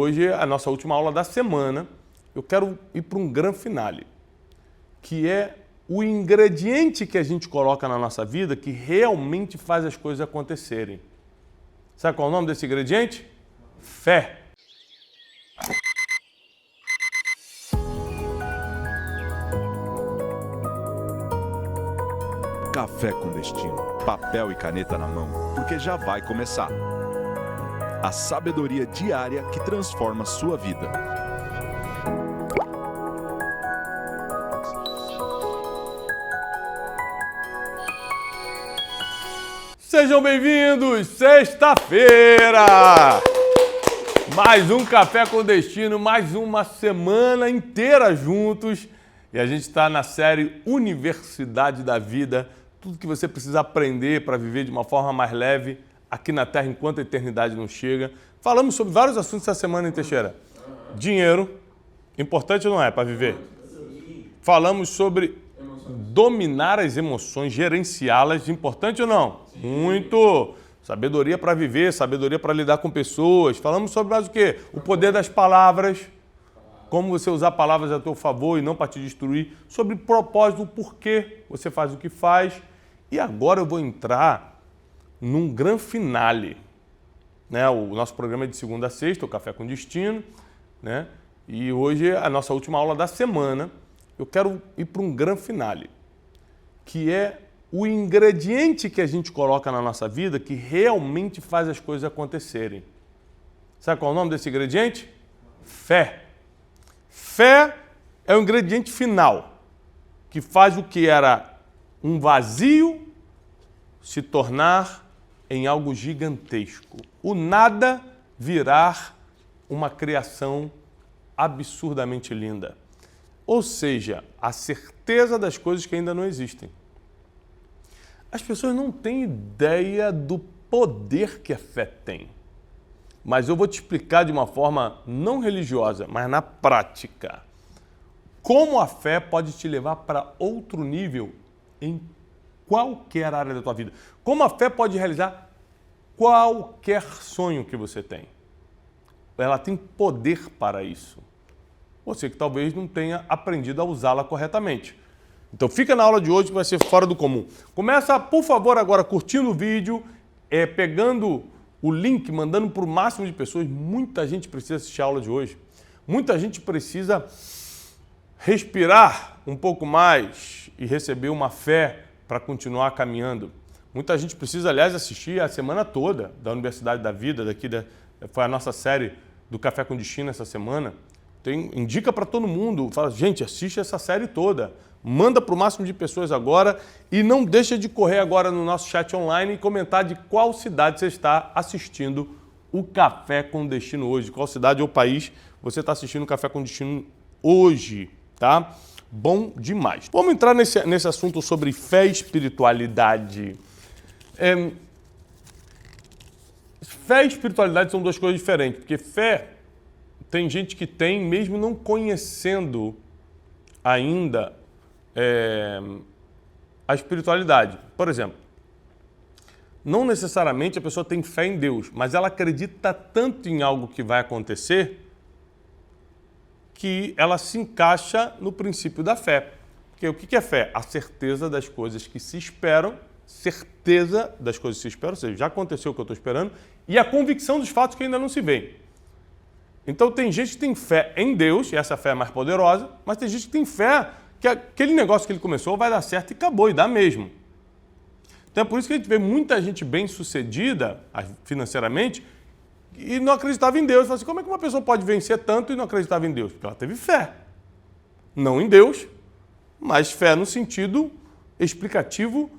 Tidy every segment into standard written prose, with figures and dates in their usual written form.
hoje é a nossa última aula da semana. Eu quero ir para um grande finale, que é o ingrediente que a gente coloca na nossa vida que realmente faz as coisas acontecerem. Sabe qual é o nome desse ingrediente? Fé. Café com Destino, papel e caneta na mão, porque já vai começar. A sabedoria diária que transforma sua vida. Sejam bem-vindos! Sexta-feira! Mais um Café com Destino, mais uma semana inteira juntos. E a gente está na série Universidade da Vida. Tudo que você precisa aprender para viver de uma forma mais leve aqui na Terra enquanto a eternidade não chega. Falamos sobre vários assuntos essa semana, hein, Teixeira? Dinheiro, importante ou não é para viver? Falamos sobre dominar as emoções, gerenciá-las, importante ou não? Muito! Sabedoria para viver, sabedoria para lidar com pessoas. Falamos sobre mais o quê? O poder das palavras, como você usar palavras a teu favor e não para te destruir. Sobre propósito, o porquê você faz o que faz. E agora eu vou entrar num grande finale. Né? O nosso programa é de segunda a sexta, o Café com Destino. Né? E hoje é a nossa última aula da semana. Eu quero ir para um grande finale, que é o ingrediente que a gente coloca na nossa vida que realmente faz as coisas acontecerem. Sabe qual é o nome desse ingrediente? Fé. Fé é o ingrediente final, que faz o que era um vazio se tornar em algo gigantesco. O nada virar uma criação absurdamente linda. Ou seja, a certeza das coisas que ainda não existem. As pessoas não têm ideia do poder que a fé tem. Mas eu vou te explicar de uma forma não religiosa, mas na prática. Como a fé pode te levar para outro nível em qualquer área da tua vida. Como a fé pode realizar qualquer sonho que você tem. Ela tem poder para isso. Você que talvez não tenha aprendido a usá-la corretamente. Então fica na aula de hoje que vai ser fora do comum. Começa, por favor, agora curtindo o vídeo, pegando o link, mandando para o máximo de pessoas. Muita gente precisa assistir a aula de hoje. Muita gente precisa respirar um pouco mais e receber uma fé para continuar caminhando. Muita gente precisa, aliás, assistir a semana toda da Universidade da Vida, foi a nossa série do Café com Destino essa semana. Indica para todo mundo, fala, gente, assiste essa série toda. Manda para o máximo de pessoas agora e não deixa de correr agora no nosso chat online e comentar de qual cidade você está assistindo o Café com Destino hoje. Qual cidade ou país você está assistindo o Café com Destino hoje, tá? Bom demais. Vamos entrar nesse assunto sobre fé e espiritualidade. Fé e espiritualidade são duas coisas diferentes, porque fé tem gente que tem, mesmo não conhecendo ainda a espiritualidade. Por exemplo, não necessariamente a pessoa tem fé em Deus, mas ela acredita tanto em algo que vai acontecer que ela se encaixa no princípio da fé. Porque o que é fé? A certeza das coisas que se esperam, certeza das coisas que se esperam, ou seja, já aconteceu o que eu estou esperando, e a convicção dos fatos que ainda não se veem. Então tem gente que tem fé em Deus, e essa fé é mais poderosa, mas tem gente que tem fé que aquele negócio que ele começou vai dar certo e acabou, e dá mesmo. Então é por isso que a gente vê muita gente bem-sucedida financeiramente e não acreditava em Deus. Fala assim, como é que uma pessoa pode vencer tanto e não acreditava em Deus? Porque ela teve fé. Não em Deus, mas fé no sentido explicativo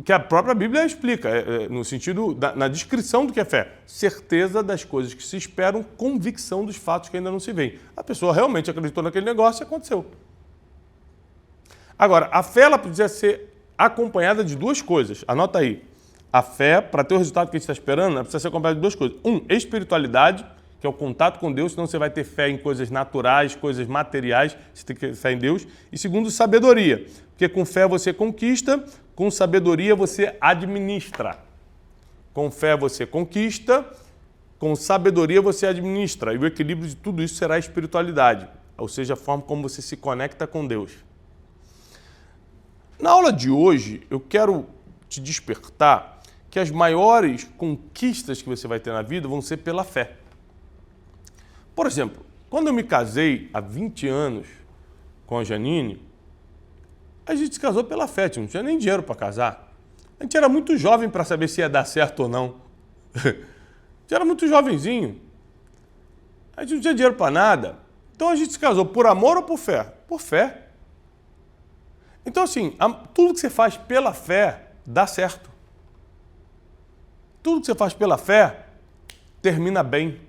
que a própria Bíblia explica, no sentido, na descrição do que é fé. Certeza das coisas que se esperam, convicção dos fatos que ainda não se veem. A pessoa realmente acreditou naquele negócio e aconteceu. Agora, a fé ela precisa ser acompanhada de duas coisas. Anota aí. A fé, para ter o resultado que a gente está esperando, ela precisa ser acompanhada de duas coisas. Espiritualidade, que é o contato com Deus, senão você vai ter fé em coisas naturais, coisas materiais, você tem que ter fé em Deus. E segundo, sabedoria, porque com fé você conquista, com sabedoria você administra. Com fé você conquista, Com sabedoria você administra, e o equilíbrio de tudo isso será a espiritualidade, ou seja, a forma como você se conecta com Deus. Na aula de hoje, eu quero te despertar que as maiores conquistas que você vai ter na vida vão ser pela fé. Por exemplo, quando eu me casei há 20 anos com a Janine, a gente se casou pela fé, não tinha nem dinheiro para casar. A gente era muito jovem para saber se ia dar certo ou não. A gente era muito jovenzinho. A gente não tinha dinheiro para nada. Então a gente se casou por amor ou por fé? Por fé. Então assim, tudo que você faz pela fé dá certo. Tudo que você faz pela fé termina bem.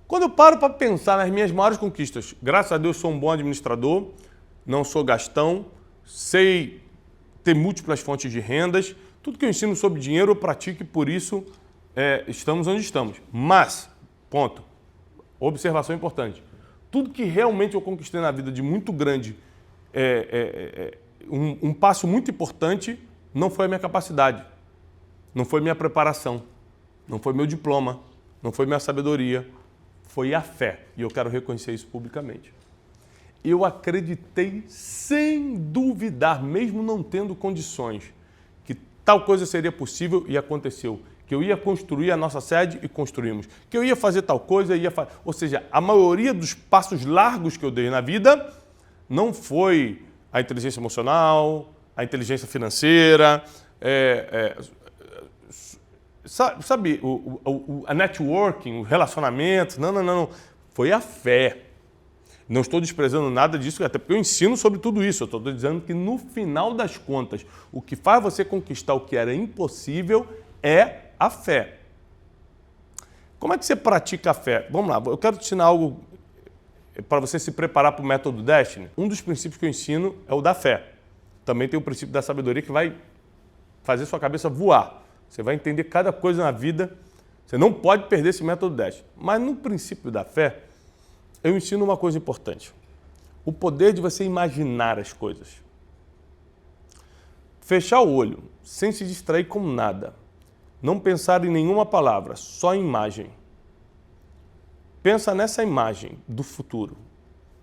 Quando eu paro para pensar nas minhas maiores conquistas, graças a Deus sou um bom administrador, não sou gastão, sei ter múltiplas fontes de rendas, tudo que eu ensino sobre dinheiro eu pratico e por isso estamos onde estamos. Mas, ponto, observação importante, tudo que realmente eu conquistei na vida de muito grande, um passo muito importante, não foi a minha capacidade, não foi minha preparação, não foi meu diploma, não foi minha sabedoria, foi a fé. E eu quero reconhecer isso publicamente. Eu acreditei sem duvidar, mesmo não tendo condições, que tal coisa seria possível e aconteceu. Que eu ia construir a nossa sede e construímos. Que eu ia fazer tal coisa e ia fazer. Ou seja, a maioria dos passos largos que eu dei na vida não foi a inteligência emocional, a inteligência financeira, sabe, a networking, o relacionamento. Não. Foi a fé. Não estou desprezando nada disso, até porque eu ensino sobre tudo isso. Eu estou dizendo que no final das contas, o que faz você conquistar o que era impossível é a fé. Como é que você pratica a fé? Vamos lá, eu quero te ensinar algo para você se preparar para o método Destiny. Um dos princípios que eu ensino é o da fé. Também tem o princípio da sabedoria que vai fazer sua cabeça voar. Você vai entender cada coisa na vida. Você não pode perder esse método Destiny. Mas no princípio da fé, eu ensino uma coisa importante. O poder de você imaginar as coisas. Fechar o olho, sem se distrair com nada. Não pensar em nenhuma palavra, só em imagem. Pensa nessa imagem do futuro.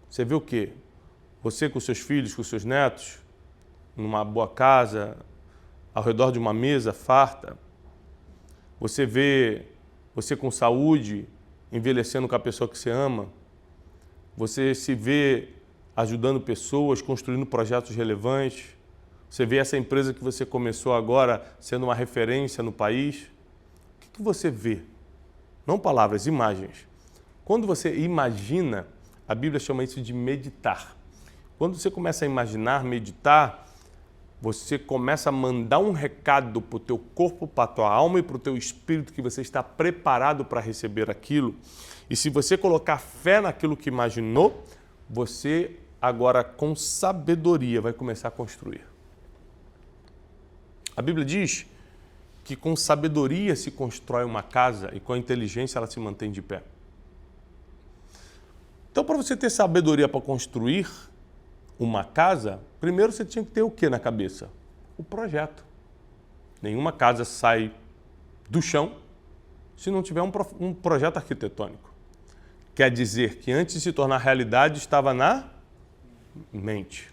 Você vê o quê? Você com seus filhos, com seus netos, numa boa casa, ao redor de uma mesa farta. Você vê você com saúde, envelhecendo com a pessoa que você ama. Você se vê ajudando pessoas, construindo projetos relevantes. Você vê essa empresa que você começou agora sendo uma referência no país. O que você vê? Não palavras, imagens. Quando você imagina, a Bíblia chama isso de meditar. Quando você começa a imaginar, meditar, você começa a mandar um recado para o teu corpo, para a tua alma e para o teu espírito que você está preparado para receber aquilo. E se você colocar fé naquilo que imaginou, você agora com sabedoria vai começar a construir. A Bíblia diz que com sabedoria se constrói uma casa e com a inteligência ela se mantém de pé. Então, para você ter sabedoria para construir uma casa, primeiro você tinha que ter o que na cabeça? O projeto. Nenhuma casa sai do chão se não tiver um projeto arquitetônico. Quer dizer que antes de se tornar realidade estava na mente.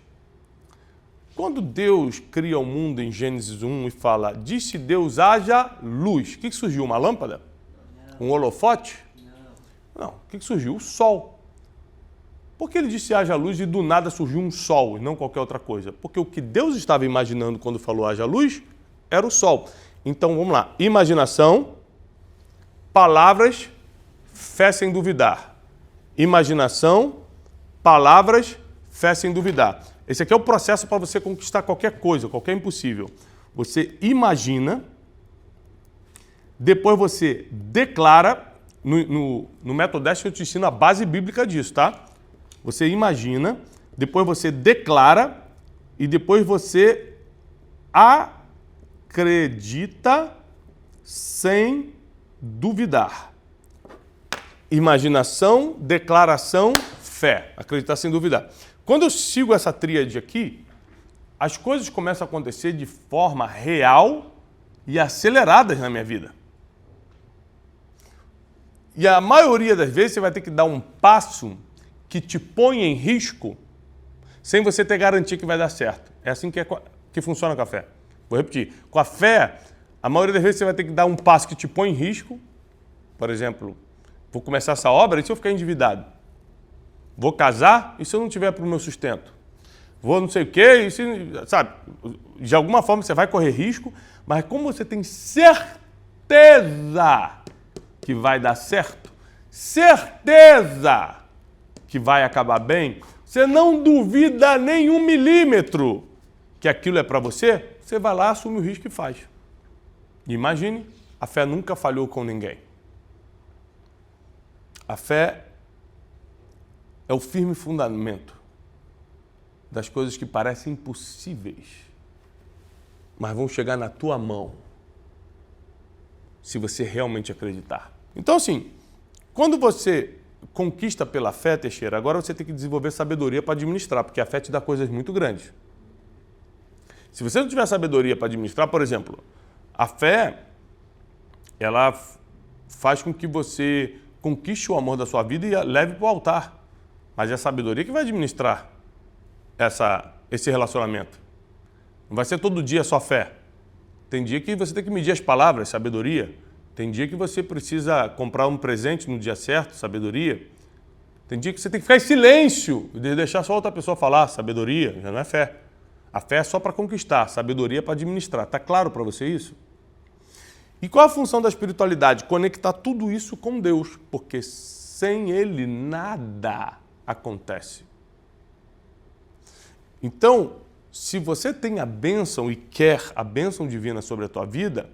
Quando Deus cria o mundo em Gênesis 1 e fala, disse Deus, haja luz. O que surgiu? Uma lâmpada? Um holofote? Não. O que surgiu? O sol. Por que ele disse haja luz e do nada surgiu um sol e não qualquer outra coisa? Porque o que Deus estava imaginando quando falou haja luz era o sol. Então vamos lá. Imaginação, palavras, fé sem duvidar. Imaginação, palavras, fé sem duvidar. Esse aqui é o processo para você conquistar qualquer coisa, qualquer impossível. Você imagina, depois você declara, no método Destiny eu te ensino a base bíblica disso, tá? Você imagina, depois você declara e depois você acredita sem duvidar. Imaginação, declaração, fé. Acreditar sem duvidar. Quando eu sigo essa tríade aqui, as coisas começam a acontecer de forma real e aceleradas na minha vida. E a maioria das vezes você vai ter que dar um passo que te põe em risco sem você ter garantia que vai dar certo. É assim que funciona com a fé. Vou repetir. Com a fé, a maioria das vezes você vai ter que dar um passo que te põe em risco. Por exemplo, vou começar essa obra e se eu ficar endividado? Vou casar e se eu não tiver para o meu sustento? Vou não sei o quê, e se, sabe? De alguma forma você vai correr risco, mas como você tem certeza que vai dar certo, certeza que vai acabar bem, você não duvida nem 1 milímetro que aquilo é para você, você vai lá, assume o risco e faz. E imagine, a fé nunca falhou com ninguém. A fé é o firme fundamento das coisas que parecem impossíveis, mas vão chegar na tua mão se você realmente acreditar. Então, assim, quando você conquista pela fé, Teixeira, agora você tem que desenvolver sabedoria para administrar, porque a fé te dá coisas muito grandes. Se você não tiver sabedoria para administrar, por exemplo, a fé, ela faz com que você conquiste o amor da sua vida e a leve para o altar. Mas é a sabedoria que vai administrar esse relacionamento. Não vai ser todo dia só fé. Tem dia que você tem que medir as palavras, sabedoria. Tem dia que você precisa comprar um presente no dia certo, sabedoria. Tem dia que você tem que ficar em silêncio e deixar só outra pessoa falar, sabedoria, já não é fé. A fé é só para conquistar, sabedoria é para administrar. Está claro para você isso? E qual a função da espiritualidade? Conectar tudo isso com Deus, porque sem Ele nada acontece. Então, se você tem a bênção e quer a bênção divina sobre a tua vida,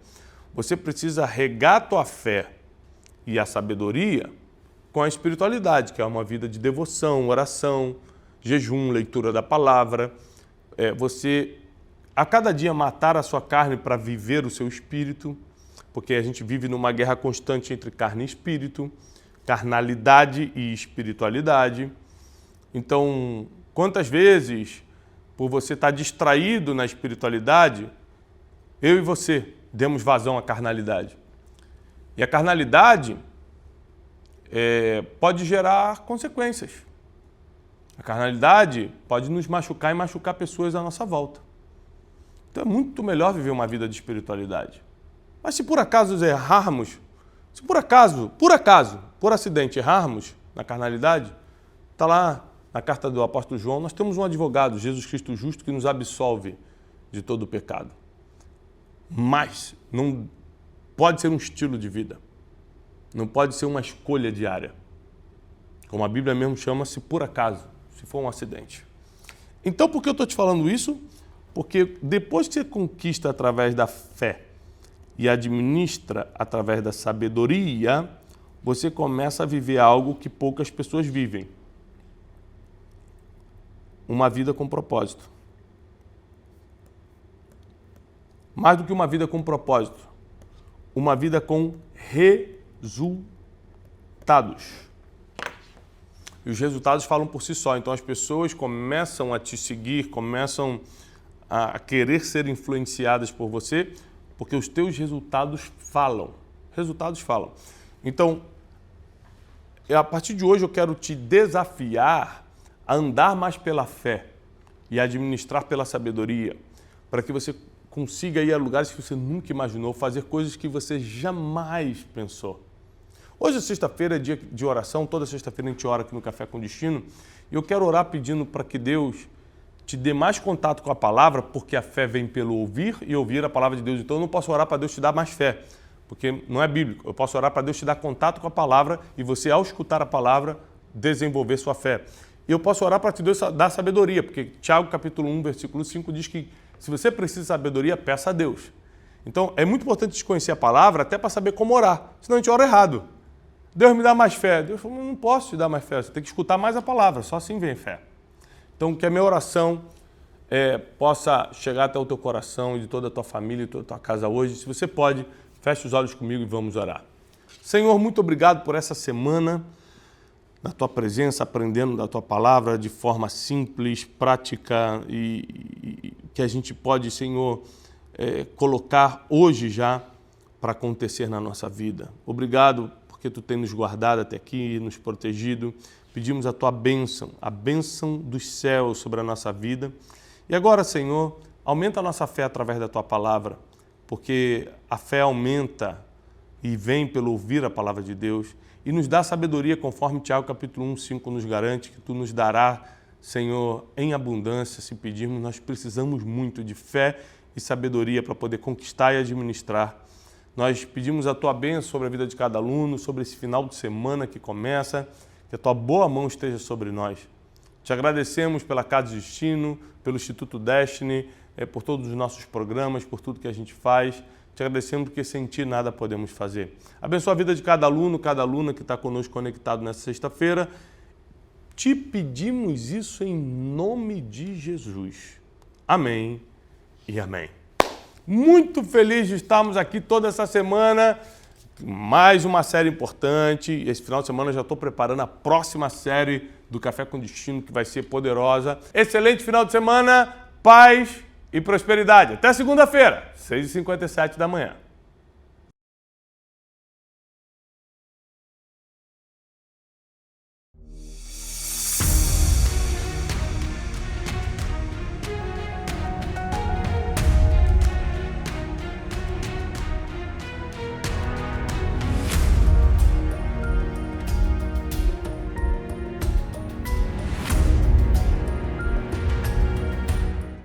você precisa regar a tua fé e a sabedoria com a espiritualidade, que é uma vida de devoção, oração, jejum, leitura da palavra. Você, a cada dia, matar a sua carne para viver o seu espírito, porque a gente vive numa guerra constante entre carne e espírito, carnalidade e espiritualidade. Então, quantas vezes, por você estar distraído na espiritualidade, eu e você demos vazão à carnalidade. E a carnalidade pode gerar consequências. A carnalidade pode nos machucar e machucar pessoas à nossa volta. Então é muito melhor viver uma vida de espiritualidade. Mas se por acaso errarmos, se por acaso, por acidente errarmos na carnalidade, está lá na carta do apóstolo João, nós temos um advogado, Jesus Cristo justo, que nos absolve de todo o pecado. Mas não pode ser um estilo de vida. Não pode ser uma escolha diária. Como a Bíblia mesmo chama, se por acaso, se for um acidente. Então, por que eu estou te falando isso? Porque depois que você conquista através da fé e administra através da sabedoria, você começa a viver algo que poucas pessoas vivem. Uma vida com propósito. Mais do que uma vida com propósito, uma vida com resultados. E os resultados falam por si só. Então as pessoas começam a te seguir, começam a querer ser influenciadas por você, porque os teus resultados falam. Resultados falam. Então, a partir de hoje eu quero te desafiar a andar mais pela fé e administrar pela sabedoria, para que você consiga ir a lugares que você nunca imaginou, fazer coisas que você jamais pensou. Hoje é sexta-feira, é dia de oração, toda sexta-feira a gente ora aqui no Café com Destino, e eu quero orar pedindo para que Deus te dê mais contato com a palavra, porque a fé vem pelo ouvir e ouvir a palavra de Deus. Então eu não posso orar para Deus te dar mais fé, porque não é bíblico. Eu posso orar para Deus te dar contato com a palavra e você, ao escutar a palavra, desenvolver sua fé. E eu posso orar para te dar sabedoria, porque Tiago capítulo 1, versículo 5 diz que se você precisa de sabedoria, peça a Deus. Então é muito importante te conhecer a palavra até para saber como orar, senão a gente ora errado. Deus me dá mais fé. Deus falou, não posso te dar mais fé, você tem que escutar mais a palavra, só assim vem fé. Então que a minha oração possa chegar até o teu coração e de toda a tua família e toda a tua casa hoje. Se você pode, feche os olhos comigo e vamos orar. Senhor, muito obrigado por essa semana, na tua presença, aprendendo da tua palavra de forma simples, prática e que a gente pode, Senhor, colocar hoje já para acontecer na nossa vida. Obrigado, porque porque Tu tem nos guardado até aqui, nos protegido. Pedimos a Tua bênção, a bênção dos céus sobre a nossa vida. E agora, Senhor, aumenta a nossa fé através da Tua palavra, porque a fé aumenta e vem pelo ouvir a palavra de Deus, e nos dá sabedoria, conforme Tiago capítulo 1, 5 nos garante, que Tu nos dará, Senhor, em abundância. Se pedirmos, nós precisamos muito de fé e sabedoria para poder conquistar e administrar. Nós pedimos a Tua bênção sobre a vida de cada aluno, sobre esse final de semana que começa, que a Tua boa mão esteja sobre nós. Te agradecemos pela Casa Destino, pelo Instituto Destiny, por todos os nossos programas, por tudo que a gente faz. Te agradecemos porque sem Ti nada podemos fazer. Abençoa a vida de cada aluno, cada aluna que está conosco conectado nessa sexta-feira. Te pedimos isso em nome de Jesus. Amém e amém. Muito feliz de estarmos aqui toda essa semana. Mais uma série importante. Esse final de semana eu já estou preparando a próxima série do Café com Destino, que vai ser poderosa. Excelente final de semana, paz e prosperidade. Até segunda-feira, 6h57 da manhã.